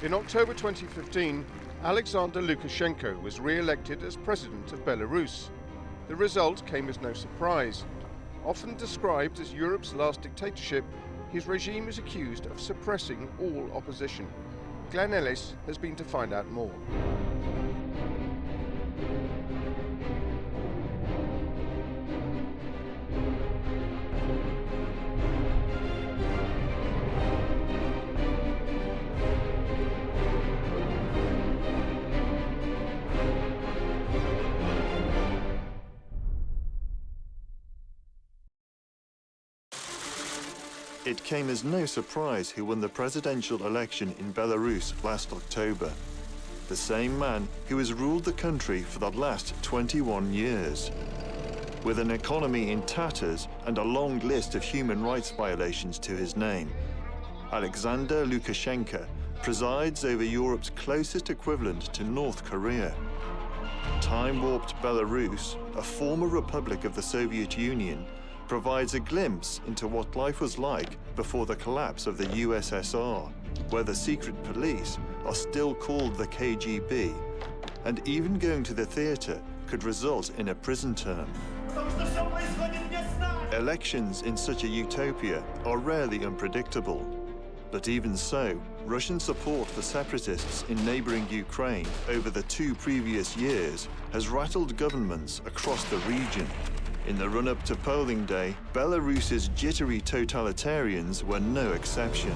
In October 2015, Alexander Lukashenko was re-elected as president of Belarus. The result came as no surprise. Often described as Europe's last dictatorship, his regime is accused of suppressing all opposition. Glenn Ellis has been to find out more. It came as no surprise who won the presidential election in Belarus last October. The same man who has ruled the country for the last 21 years. With an economy in tatters and a long list of human rights violations to his name, Alexander Lukashenko presides over Europe's closest equivalent to North Korea. Time-warped Belarus, a former republic of the Soviet Union, provides a glimpse into what life was like before the collapse of the USSR, where the secret police are still called the KGB, and even going to the theater could result in a prison term. Elections in such a utopia are rarely unpredictable. But even so, Russian support for separatists in neighboring Ukraine over the 2 previous years has rattled governments across the region. In the run-up to polling day, Belarus's jittery totalitarians were no exception.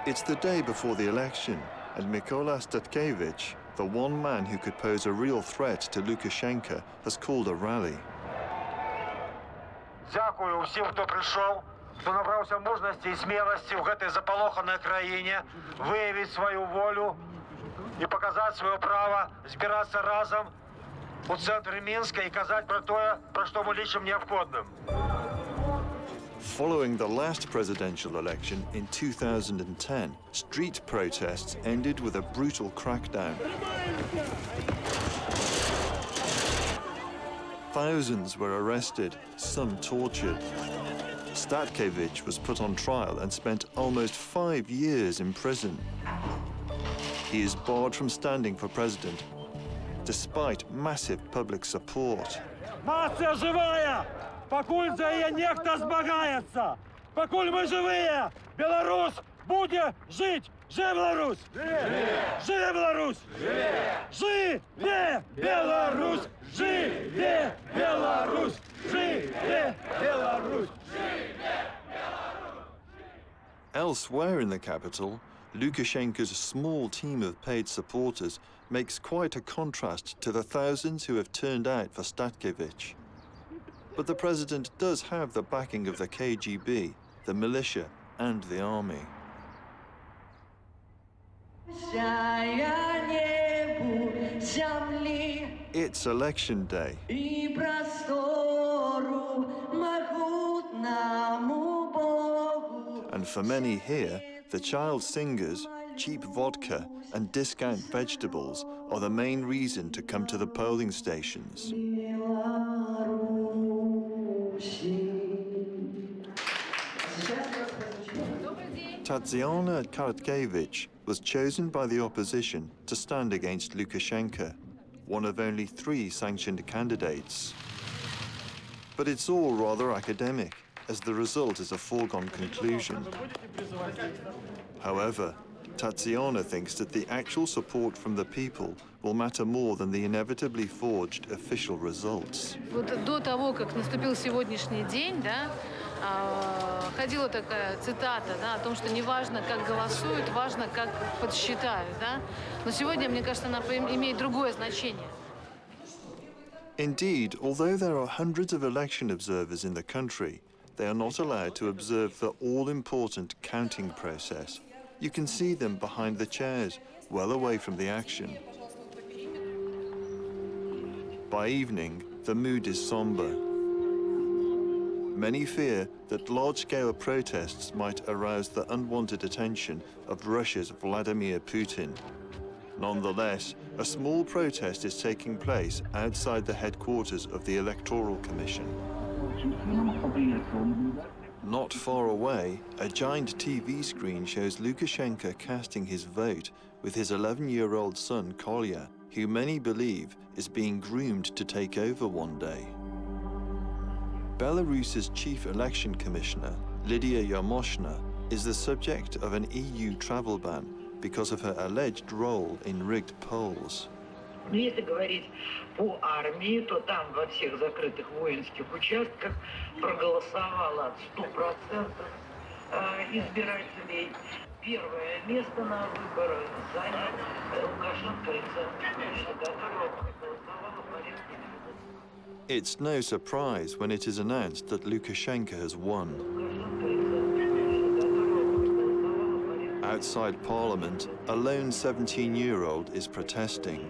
It's the day before the election, and Mykola Statkevich, the one man who could pose a real threat to Lukashenko, has called a rally. Дякую всім, хто прийшов, хто набрався мужності і смілості в этой заполоханной країні, виявити свою волю и показать свое право збираться разом у центре Минска и казать про то, про что мы лічимо необходимым. Following the last presidential election in 2010, street protests ended with a brutal crackdown. Thousands were arrested, some tortured. Statkevich was put on trial and spent almost 5 years in prison. He is barred from standing for president, despite massive public support. Нація живая! Покуль за її нехто змагається! Покуль ми живі! Білорусь буде жити! Живе Беларусь! Живе Беларусь! Живе Беларусь! Живе Беларусь! Живе Беларусь! Elsewhere in the capital, Lukashenko's small team of paid supporters makes quite a contrast to the thousands who have turned out for Statkevich. But the president does have the backing of the KGB, the militia, and the army. It's election day. And for many here, the child singers, cheap vodka, and discount vegetables are the main reason to come to the polling stations. Tatiana Karatkevich was chosen by the opposition to stand against Lukashenko, one of only 3 sanctioned candidates. But it's all rather academic, as the result is a foregone conclusion. However, Tatiana thinks that the actual support from the people will matter more than the inevitably forged official results. До того, как наступил сегодняшний день, ходила такая цитата, о том, что не важно, как голосуют, важно, как подсчитают, Но сегодня, мне кажется, она имеет другое значение. Indeed, although there are hundreds of election observers in the country, they are not allowed to observe the all-important counting process. You can see them behind the chairs, well away from the action. By evening, the mood is somber. Many fear that large-scale protests might arouse the unwanted attention of Russia's Vladimir Putin. Nonetheless, a small protest is taking place outside the headquarters of the Electoral Commission. Not far away, a giant TV screen shows Lukashenko casting his vote with his 11-year-old son, Kolya, who many believe is being groomed to take over one day. Belarus's chief election commissioner, Lydia Yamoshna, is the subject of an EU travel ban because of her alleged role in rigged polls. Если говорить по армии, то там во всех закрытых воинских участках проголосовало 100% избирателей. Первое место на выборах занял Лукашенко, которого проголосовало порядка. It's no surprise when it is announced that Lukashenko has won. Outside Parliament, a lone 17-year-old is protesting.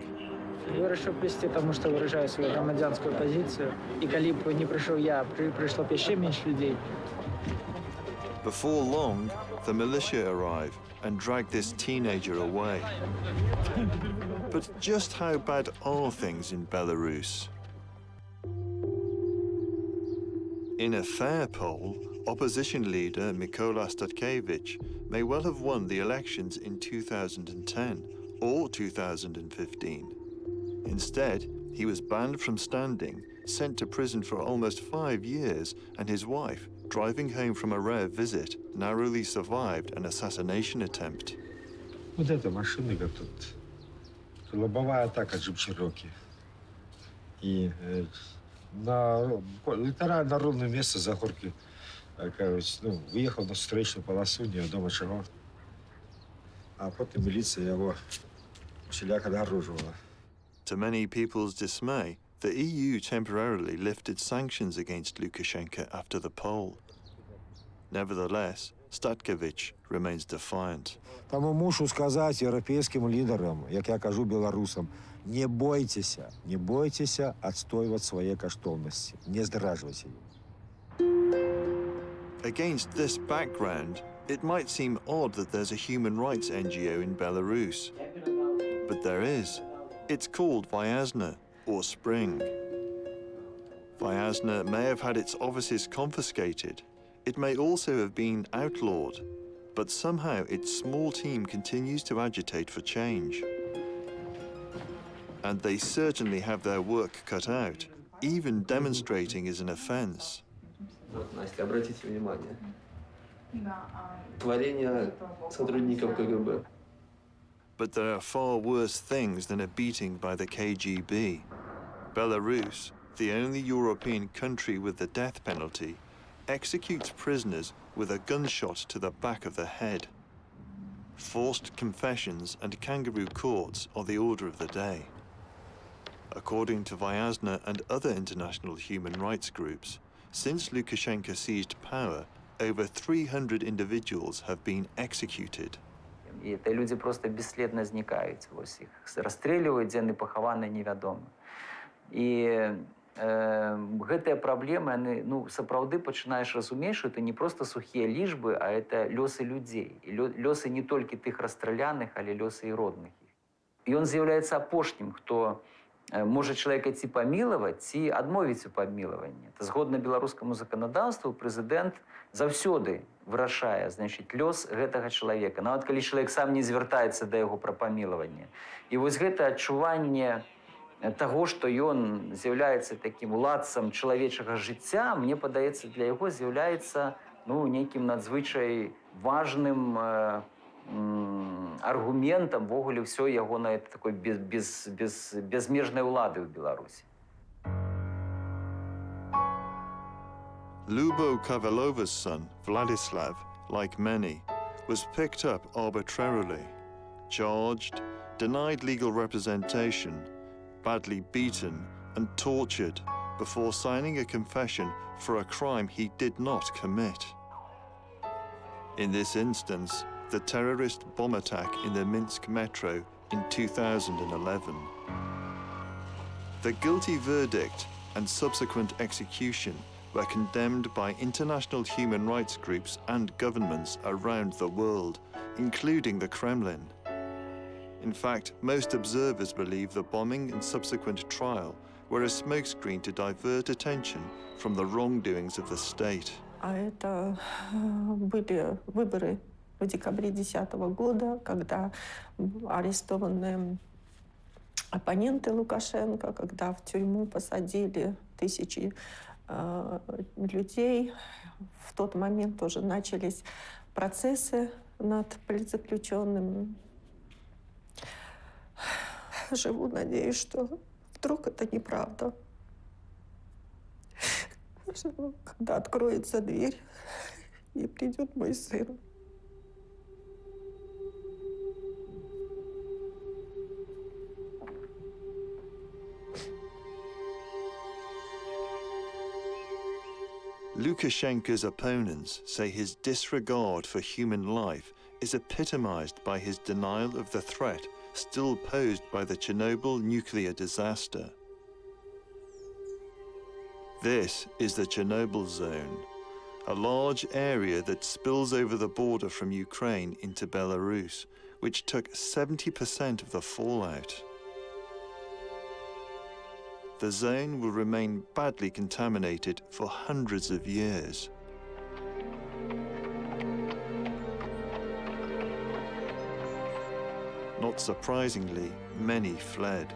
Вирішив прийти, тому що виражаю свою громадянську позицію. І коли б не прийшов я, прийшло б ще менше людей. Before long, the militia arrive and drag this teenager away. But just how bad are things in Belarus? In a fair poll, opposition leader Mykola Statkevich may well have won the elections in 2010 or 2015. Instead, he was banned from standing, sent to prison for almost 5 years, and his wife, driving home from a rare visit, narrowly survived an assassination attempt. Вот эта машина, как тут, лобовая атака джип Чироки. И литерально на ровное место за горки, выехал на встречную полосу, не дома чего. А потом милиция его вселяко нагруживала. To many people's dismay, the EU temporarily lifted sanctions against Lukashenko after the poll. Nevertheless, Statkevich remains defiant. Тому мушу сказать европейским лидерам, як я кажу белорусам, не бойтеся отстаивать свои коштовности, не здраживайте их. Against this background, it might seem odd that there's a human rights NGO in Belarus. But there is. It's called Vyazna, or Spring. Vyazna may have had its offices confiscated. It may also have been outlawed. But somehow its small team continues to agitate for change. And they certainly have their work cut out. Even demonstrating is an offense. Настя, обратите внимание. Творение сотрудников КГБ. But there are far worse things than a beating by the KGB. Belarus, the only European country with the death penalty, executes prisoners with a gunshot to the back of the head. Forced confessions and kangaroo courts are the order of the day. According to Vyazna and other international human rights groups, since Lukashenko seized power, over 300 individuals have been executed. І это люди просто бесследно зникаюць, вось іх расстреливаюць, дзе яны пахаваны невядома. І гэтыя праблемы, яны, сапраўды пачынаеш разумець, што это не просто сухія лічбы, а это лёсы людзей. І лёсы не толькі тых расстраляных, але лёсы і родных іх. І ён з'яўляецца апошнім, хто можа чалавека ці памілаваць, ці адмовіць у памілаванні. Згодна беларускаму заканадаўству, прэзідэнт заўсёды вырашае, лёс гэтага чалавека, нават калі чалавек сам не звяртаецца да яго пра памілаванне. І вось гэта адчуванне таго, што ён з'яўляецца такім уладцам чалавечага жыцця, мне падаецца, для яго з'яўляецца нейкім надзвычай важным аргументам ввогуле ўсё ягонай такой безмежнай улады ў Беларусі. Lubo Kavelova's son, Vladislav, like many, was picked up arbitrarily, charged, denied legal representation, badly beaten and tortured before signing a confession for a crime he did not commit. In this instance, the terrorist bomb attack in the Minsk metro in 2011. The guilty verdict and subsequent execution were condemned by international human rights groups and governments around the world, including the Kremlin. In fact, most observers believe the bombing and subsequent trial were a smokescreen to divert attention from the wrongdoings of the state. А это были выборы в декабре 2010 года, когда арестованы оппоненты Лукашенко, когда в тюрьму посадили тысячи людей. В тот момент тоже начались процессы над политзаключенными. Живу, надеюсь, что вдруг это неправда. Когда откроется дверь и придет мой сын. Lukashenko's opponents say his disregard for human life is epitomized by his denial of the threat still posed by the Chernobyl nuclear disaster. This is the Chernobyl zone, a large area that spills over the border from Ukraine into Belarus, which took 70% of the fallout. The zone will remain badly contaminated for hundreds of years. Not surprisingly, many fled.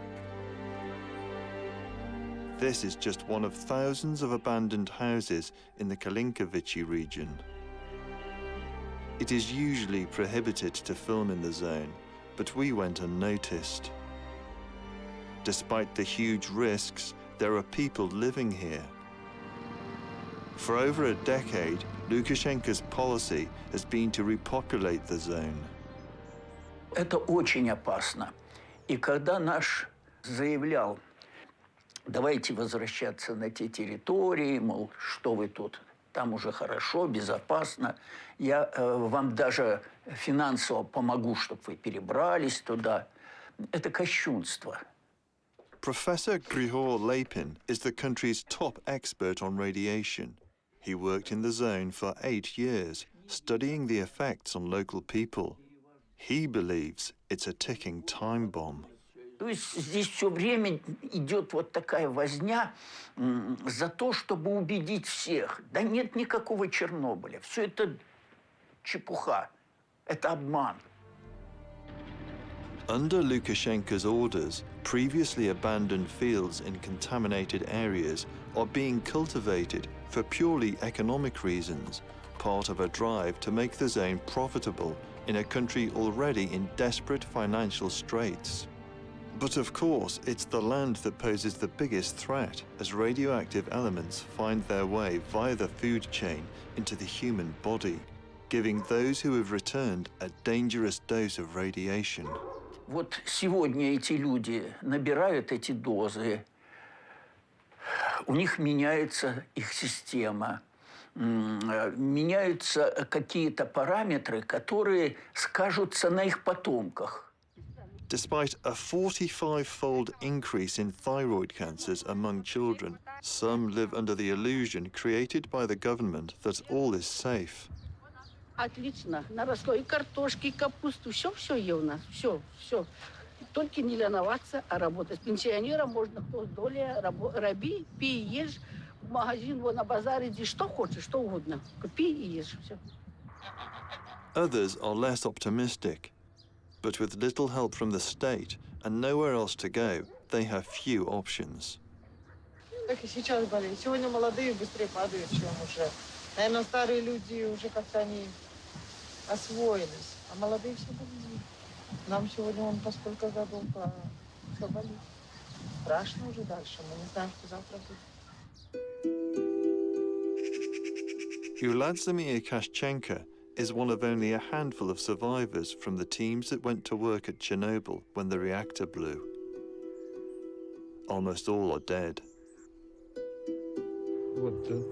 This is just one of thousands of abandoned houses in the Kalinkovichi region. It is usually prohibited to film in the zone, but we went unnoticed. Despite the huge risks, there are people living here. For over a decade, Lukashenko's policy has been to repopulate the zone. Это очень опасно. И когда наш заявлял, давайте возвращаться на те территории, мол, что вы тут, там уже хорошо, безопасно, я вам даже финансово помогу, чтобы вы перебрались туда, это кощунство. Professor Grigor Lapin is the country's top expert on radiation. He worked in the zone for 8 years, studying the effects on local people. He believes it's a ticking time bomb. То есть здесь все время идет вот такая возня за то, чтобы убедить всех. Да нет никакого Чернобыля. Все это чепуха. Это обман. Under Lukashenko's orders, previously abandoned fields in contaminated areas are being cultivated for purely economic reasons, part of a drive to make the zone profitable in a country already in desperate financial straits. But of course, it's the land that poses the biggest threat as radioactive elements find their way via the food chain into the human body, giving those who have returned a dangerous dose of radiation. Вот сегодня эти люди набирают эти дозы, у них меняется их система, меняются какие-то параметры, которые скажутся на их потомках. Despite a 45-fold increase in thyroid cancers among children, some live under the illusion created by the government that all is safe. Отлично. Наросло и картошки, и капусту. Все есть у нас. Все. Только не леноваться, а работать. Пенсионерам можно кто доля, раби, пей, ешь. В магазин, на базар иди, что хочешь, что угодно. Купи и ешь. Все. Others are less optimistic. But with little help from the state and nowhere else to go, they have few options. Как и сейчас болеют. Сегодня молодые быстрее падают, чем уже. Наверное, старые люди уже как-то они освоились, а молодые все болеют. Нам сегодня он по сколько годов, все болит. Страшно уже дальше, мы не знаем, что завтра будет. Uladzimir Kashchenko is one of only a handful of survivors from the teams that went to work at Chernobyl when the reactor blew. Almost all are dead.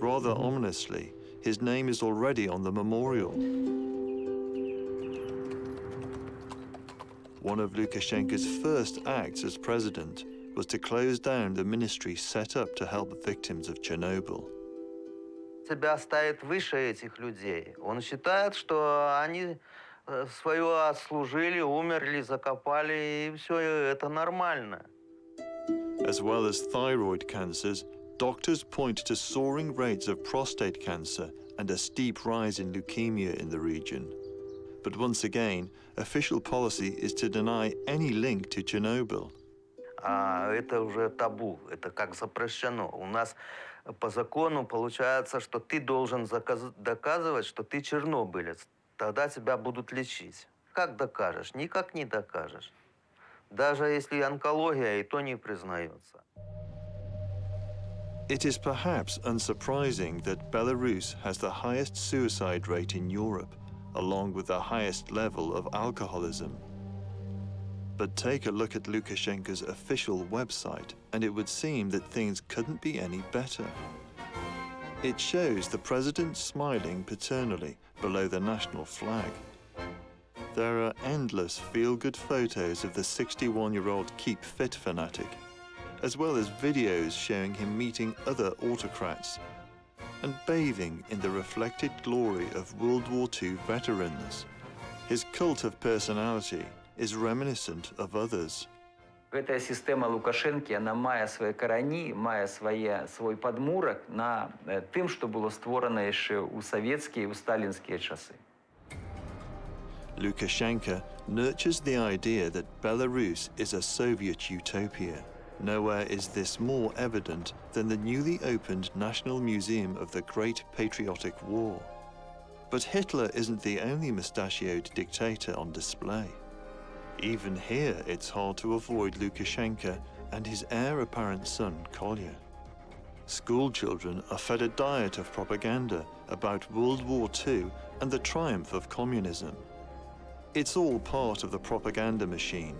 Rather ominously, his name is already on the memorial. One of Lukashenko's first acts as president was to close down the ministry set up to help victims of Chernobyl. Себя ставит выше этих людей. Он считает, что они свое отслужили, умерли, закопали, и все это нормально. As well as thyroid cancers, doctors point to soaring rates of prostate cancer and a steep rise in leukemia in the region. But once again, official policy is to deny any link to Chernobyl. Это уже табу, это как запрещено. У нас по закону получается, что ты должен доказывать, что ты чернобылец. Тогда тебя будут лечить. Как докажешь? Никак не докажешь. Даже если онкология, и то не признается. It is perhaps unsurprising that Belarus has the highest suicide rate in Europe, along with the highest level of alcoholism. But take a look at Lukashenko's official website, and it would seem that things couldn't be any better. It shows the president smiling paternally below the national flag. There are endless feel-good photos of the 61-year-old Keep Fit fanatic, as well as videos showing him meeting other autocrats and bathing in the reflected glory of World War II veterans. His cult of personality is reminiscent of others. Эта система Лукашенки, она має свої корені, має свій подмурок на тим, що було створено ще у совєтські і у сталінські часи. Lukashenko nurtures the idea that Belarus is a Soviet utopia. Nowhere is this more evident than the newly opened National Museum of the Great Patriotic War. But Hitler isn't the only mustachioed dictator on display. Even here, it's hard to avoid Lukashenko and his heir-apparent son, Kolya. School children are fed a diet of propaganda about World War II and the triumph of communism. It's all part of the propaganda machine.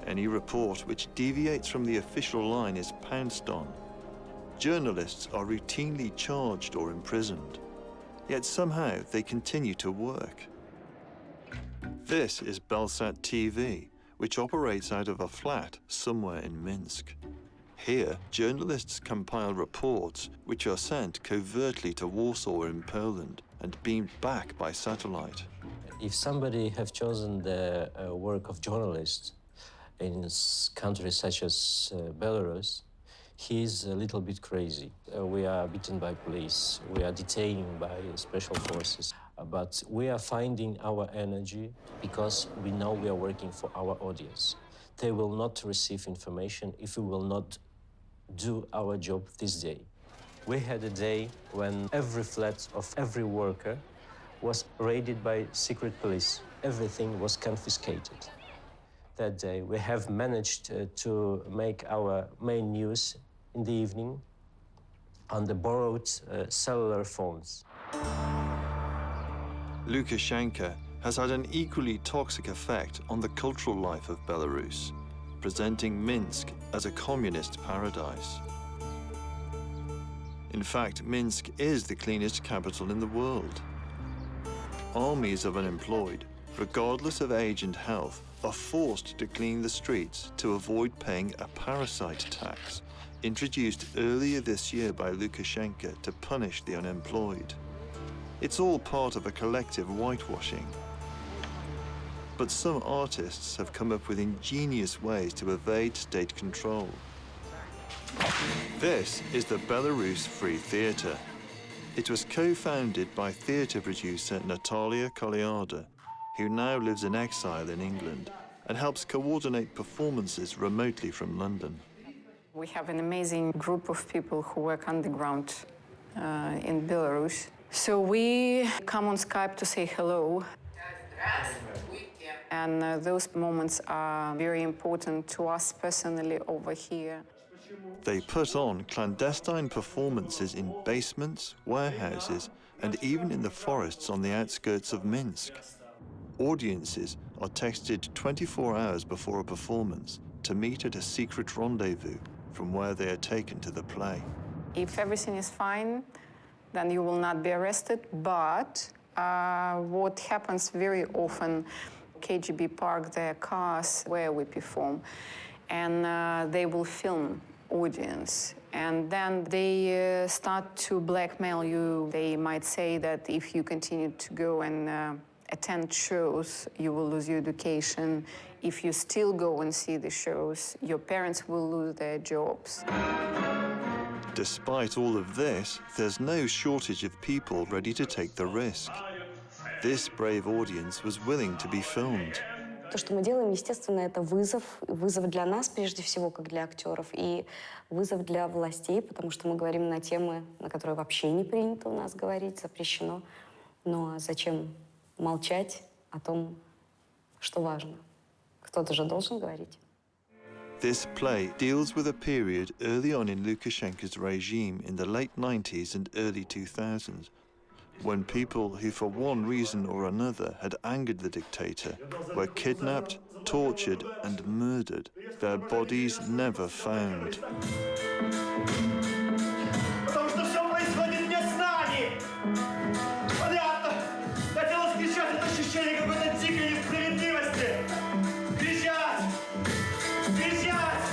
Any report which deviates from the official line is pounced on. Journalists are routinely charged or imprisoned, yet somehow they continue to work. This is Belsat TV, which operates out of a flat somewhere in Minsk. Here, journalists compile reports which are sent covertly to Warsaw in Poland and beamed back by satellite. If somebody have chosen the work of journalists in countries such as Belarus, he's a little bit crazy. We are beaten by police, we are detained by special forces, but we are finding our energy because we know we are working for our audience. They will not receive information if we will not do our job this day. We had a day when every flat of every worker was raided by secret police. Everything was confiscated. That day, we have managed to make our main news in the evening on the borrowed cellular phones. Lukashenko has had an equally toxic effect on the cultural life of Belarus, presenting Minsk as a communist paradise. In fact, Minsk is the cleanest capital in the world. Armies of unemployed, regardless of age and health, are forced to clean the streets to avoid paying a parasite tax introduced earlier this year by Lukashenko to punish the unemployed. It's all part of a collective whitewashing. But some artists have come up with ingenious ways to evade state control. This is the Belarus Free Theatre. It was co-founded by theatre producer Natalia Koliada, who now lives in exile in England and helps coordinate performances remotely from London. We have an amazing group of people who work underground in Belarus. So we come on Skype to say hello. And those moments are very important to us personally over here. They put on clandestine performances in basements, warehouses, and even in the forests on the outskirts of Minsk. Audiences are texted 24 hours before a performance to meet at a secret rendezvous from where they are taken to the play. If everything is fine, then you will not be arrested. But what happens very often, KGB park their cars where we perform, and they will film audience. And then they start to blackmail you. They might say that if you continue to go and attend shows, you will lose your education. If you still go and see the shows, your parents will lose their jobs. Despite all of this, there's no shortage of people ready to take the risk. This brave audience was willing to be filmed. То, что мы делаем, естественно, это вызов для нас, прежде всего, как для актеров, и вызов для властей, потому что мы говорим на темы, на которые вообще не принято у нас говорить, запрещено. Но зачем молчать о том, что важно? Кто-то же должен говорить. This play deals with a period early on in Lukashenko's regime in the late 90s and early 2000s, when people who for one reason or another had angered the dictator were kidnapped, tortured and murdered, their bodies never found. Потому что все происходит не с нами. Понятно. Хотелось кричать от ощущения какой-то дикой несправедливости. Кричать! Кричать!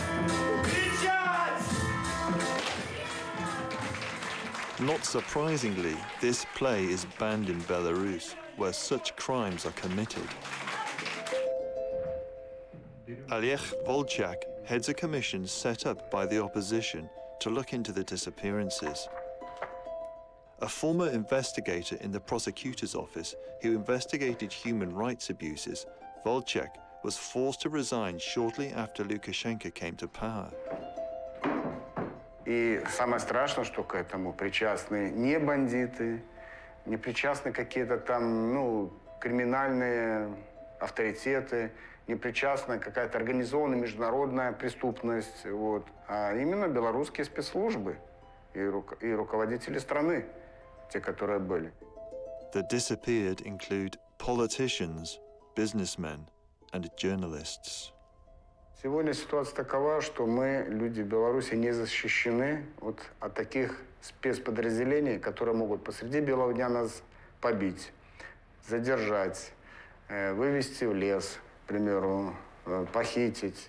Кричать! Not surprisingly, this play is banned in Belarus, where such crimes are committed. Oleg Volchak heads a commission set up by the opposition to look into the disappearances. A former investigator in the prosecutor's office who investigated human rights abuses, Volchak was forced to resign shortly after Lukashenko came to power. И самое страшное, что к этому причастны не бандиты, не причастны какие-то там, криминальные авторитеты, не причастна какая-то организованная международная преступность, а именно белорусские спецслужбы и руководители страны, те, которые были. The disappeared include politicians, businessmen and journalists. Сегодня ситуация такова, что мы, люди в Беларуси, не защищены от таких спецподразделений, которые могут посреди белого дня нас побить, задержать, вывести в лес, к примеру, похитить.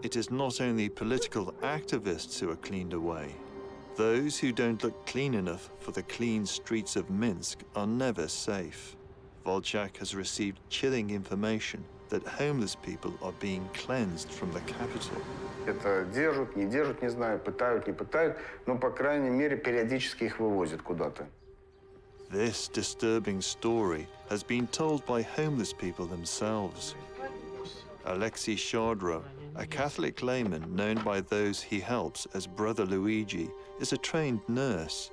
It is not only political activists who are cleaned away. Those who don't look clean enough for the clean streets of Minsk are never safe. Volchak has received chilling information that homeless people are being cleansed from the capital. Это держат, не знаю, пытают, не пытают, но, по крайней мере, периодически их вывозят куда-то. This disturbing story has been told by homeless people themselves. Alexei Shardro, a Catholic layman known by those he helps as Brother Luigi, is a trained nurse.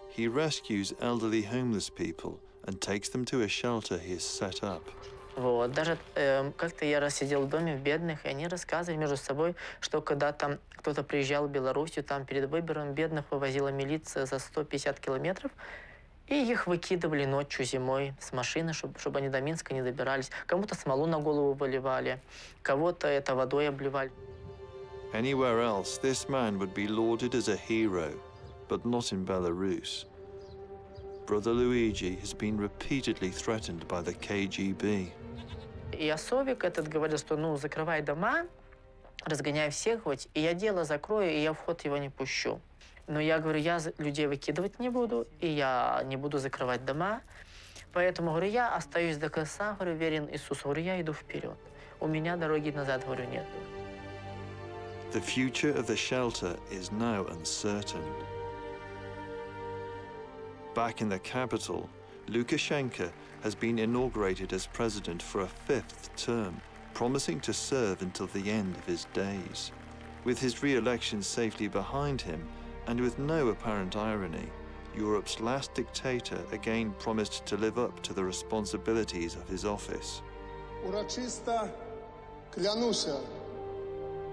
He rescues elderly homeless people and takes them to a shelter he has set up. Даже как-то я раз сидел в доме в бедных, и они рассказывали между собой, что когда там кто-то приезжал в Белоруссию, там перед выбором бедных вывозила милиция за 150 километров, и их выкидывали ночью, зимой с машины, чтобы они до Минска не добирались. Кому-то смолу на голову выливали, кого-то это водой обливали. Anywhere else, this man would be lauded as a hero, but not in Belarus. Brother Luigi has been repeatedly threatened by the KGB. И Осовик этот говорил, что закрывай дома, разгоняй всех, и я дело закрою, и я в ход его не пущу. Но я говорю, я людей выкидывать не буду, и я не буду закрывать дома. Поэтому, говорю, я остаюсь до конца, говорю, верен Иисусу, говорю, я иду вперед. У меня дороги назад, говорю, нет. The future of the shelter is now uncertain. Back in the capital, Lukashenko has been inaugurated as president for a 5th term, promising to serve until the end of his days. With his re-election safely behind him, and with no apparent irony, Europe's last dictator again promised to live up to the responsibilities of his office. Урочисто клянуся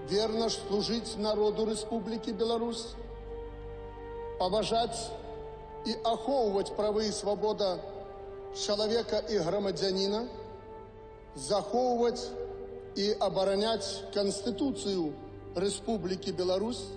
верно служить народу Республики Беларусь, поважать и ахоўваць правы і свабода человека и громадянина, захоўваць и обороняць Конституцию Республики Беларусь,